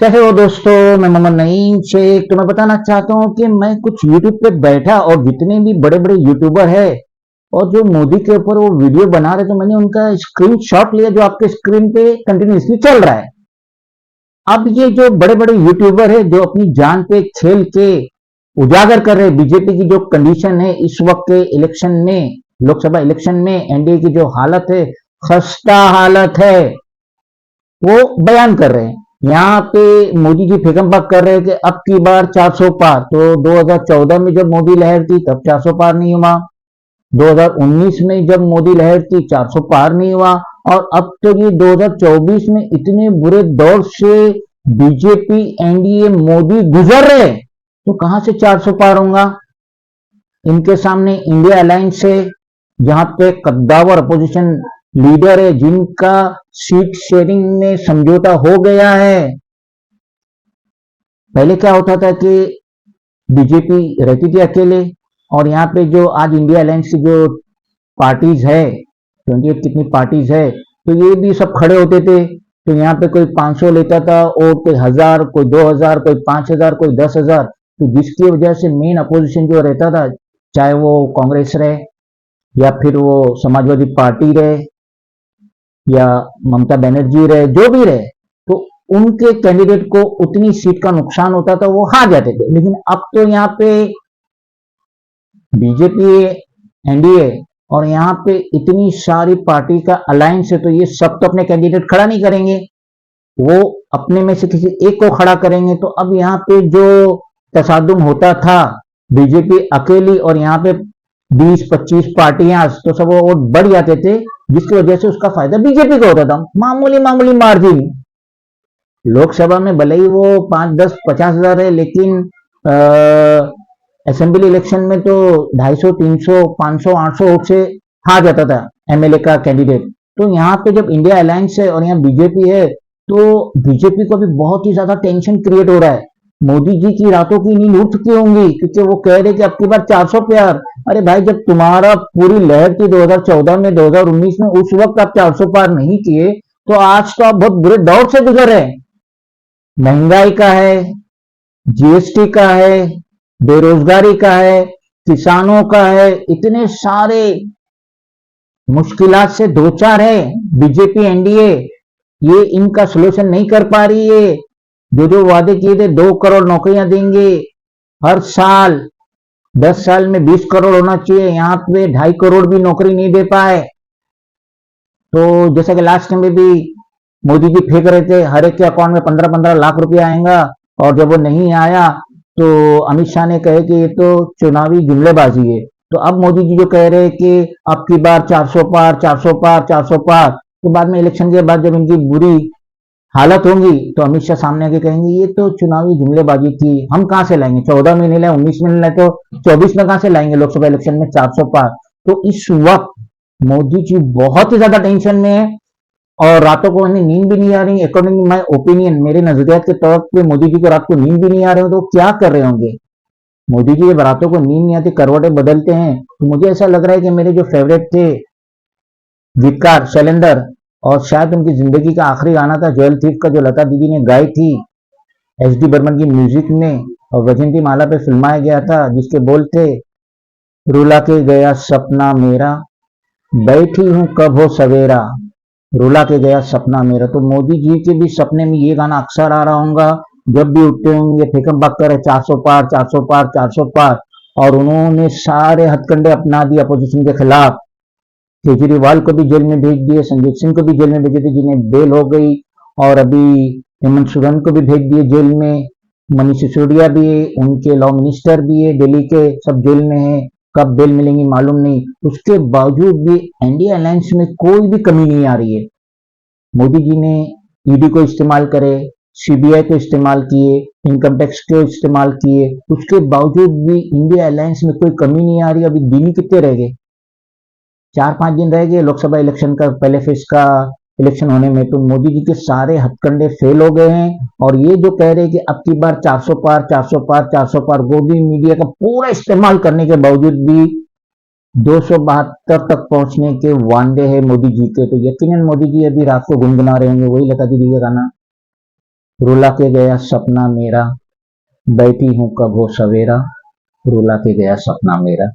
कैसे हो दोस्तों। मैं मोहम्मद नईम शेख तुम्हें बताना चाहता हूँ कि मैं कुछ यूट्यूब पे बैठा और जितने भी बड़े बड़े यूट्यूबर है और जो मोदी के ऊपर वो वीडियो बना रहे तो मैंने उनका स्क्रीन शॉट लिया जो आपके स्क्रीन पे कंटिन्यूसली चल रहा है। अब ये जो बड़े बड़े यूट्यूबर है जो अपनी जान पे खेल के उजागर कर रहे हैं बीजेपी की जो कंडीशन है इस वक्त के इलेक्शन में, लोकसभा इलेक्शन में एनडीए की जो हालत है, खस्ता हालत है, वो बयान कर रहे हैं। यहाँ पे मोदी जी फेकमबाग कर रहे हैं कि अब की बार 400 पार। तो 2014 में जब मोदी लहर थी तब 400 पार नहीं हुआ, 2019 में जब मोदी लहर थी 400 पार नहीं हुआ, और अब तो ये 2024 में इतने बुरे दौर से बीजेपी एनडीए मोदी गुजर रहे तो कहां से 400 पार होगा। इनके सामने इंडिया अलायंस है जहां पे कद्दावर अपोजिशन लीडर है जिनका सीट शेयरिंग में समझौता हो गया है। पहले क्या होता था कि बीजेपी रहती थी अकेले, और यहाँ पे जो आज इंडिया अलायंस की जो पार्टीज है 28 कितनी पार्टीज है तो ये भी सब खड़े होते थे। तो यहाँ पे कोई 500 लेता था और कोई 1000, कोई 2000, कोई 5000, कोई 10,000। तो जिसकी वजह से मेन अपोजिशन जो रहता था, चाहे वो कांग्रेस रहे या फिर वो समाजवादी पार्टी रहे या ममता बनर्जी रहे, जो भी रहे, तो उनके कैंडिडेट को उतनी सीट का नुकसान होता था, वो हार जाते थे। लेकिन अब तो यहाँ पे बीजेपी एनडीए और यहाँ पे इतनी सारी पार्टी का अलायंस है तो ये सब तो अपने कैंडिडेट खड़ा नहीं करेंगे, वो अपने में से किसी एक को खड़ा करेंगे। तो अब यहाँ पे जो तसादुम होता था बीजेपी अकेली और यहाँ पे 20-25 पार्टियां तो सब वो वोट बढ़ जाते थे, जिसकी वजह से उसका फायदा बीजेपी को होता था। मामूली मामूली मार्जिन लोकसभा में भले ही वो 5, 10, 50 हजार है, लेकिन असेंबली इलेक्शन में तो 250, 300, 500, 800 वोट से हार जाता था एमएलए का कैंडिडेट। तो यहाँ पे जब इंडिया अलायंस है और यहाँ बीजेपी है तो बीजेपी को भी बहुत ही ज्यादा टेंशन क्रिएट हो रहा है। मोदी जी की रातों की नींद उठ चुकी होंगी क्योंकि वो कह रहे कि अब की बार 400 पार। अरे भाई, जब तुम्हारा पूरी लहर थी 2014 में, 2019 में, उस वक्त आप 400 पार नहीं किए तो आज तो आप बहुत बुरे दौर से गुजर रहे हैं। महंगाई का है, जीएसटी का है, बेरोजगारी का है, किसानों का है, इतने सारे मुश्किलात से दो चार है। बीजेपी एनडीए ये इनका सोल्यूशन नहीं कर पा रही है। जो वादे किए थे 2 करोड़ नौकरियां देंगे हर साल, 10 साल में 20 करोड़ होना चाहिए, यहाँ पे 2.5 करोड़ भी नौकरी नहीं दे पाए। तो जैसा कि लास्ट टाइम में भी मोदी जी फेंक रहे थे हर एक के अकाउंट में 15-15 लाख रुपया आएगा, और जब वो नहीं आया तो अमित शाह ने कहे कि ये तो चुनावी जुमलेबाजी है। तो अब मोदी जी जो कह रहे हैं कि अब की बार 400 पार, 400 पार, 400 पार, तो बाद में इलेक्शन के बाद जब इनकी बुरी हालत होंगी तो अमित शाह सामने आके कहेंगे ये तो चुनावी जुमलेबाजी थी, हम कहां से लाएंगे, 14 में नहीं लाए, 19 में नहीं लाए, तो 24 में कहां से लाएंगे लोकसभा इलेक्शन में 400 पार। तो इस वक्त मोदी जी बहुत ही ज्यादा टेंशन में है और रातों को उन्हें नींद भी नहीं आ रही। अकॉर्डिंग टू माई ओपिनियन, मेरे नजरियात के तौर पे मोदी जी को रात को नींद भी नहीं आ रहे हो तो क्या कर रहे होंगे। मोदी जी जब रातों को नींद नहीं आती, करवटें बदलते हैं, तो मुझे ऐसा लग रहा है कि मेरे जो फेवरेट थे गीतकार शैलेंद्र, और शायद उनकी जिंदगी का आखिरी गाना था ज्वेल थीफ का जो लता दीदी ने गाई थी एस डी बर्मन की म्यूजिक में और वैजंती माला पे फिल्माया गया था, जिसके बोल थे रुला के गया सपना मेरा, बैठी हूं कब हो सवेरा, रुला के गया सपना मेरा। तो मोदी जी के भी सपने में ये गाना अक्सर आ रहा होगा, जब भी उठते होंगे फेकम बक करे 400 पार, 400 पार, 400 पार। और उन्होंने सारे हथकंडे अपना दिए अपोजिशन के खिलाफ। केजरीवाल को भी जेल में भेज दिए, संजय सिंह को भी जेल में भेजे थे जिन्हें बेल हो गई, और अभी हेमंत सोरेन को भी भेज दिए जेल में, मनीष सिसोदिया भी है, उनके लॉ मिनिस्टर भी है दिल्ली के, सब जेल में है, कब बेल मिलेंगी मालूम नहीं। उसके बावजूद भी एनडीए अलायंस में कोई भी कमी नहीं आ रही है। मोदी जी ने ईडी को इस्तेमाल करे, सीबीआई को इस्तेमाल किए, इनकम टैक्स को इस्तेमाल किए, उसके बावजूद भी इंडिया अलायंस में कोई कमी नहीं आ रही। अभी दिन ही कितने रह गए, 4-5 दिन रह गए लोकसभा इलेक्शन का, पहले फेज का इलेक्शन होने में। तो मोदी जी के सारे हथकंडे फेल हो गए हैं। और ये जो कह रहे हैं कि अब की बार 400 पार, 400 पार, 400 पार, वो भी मीडिया का पूरा इस्तेमाल करने के बावजूद भी 272 तक पहुंचने के वांदे हैं मोदी जी के। तो यकीनन मोदी जी अभी रात को गुनगुना रहे होंगे वही लता दीदी का गाना। रुला के गया सपना मेरा, बैठी हूं कब हो सवेरा, रुला के गया सपना मेरा।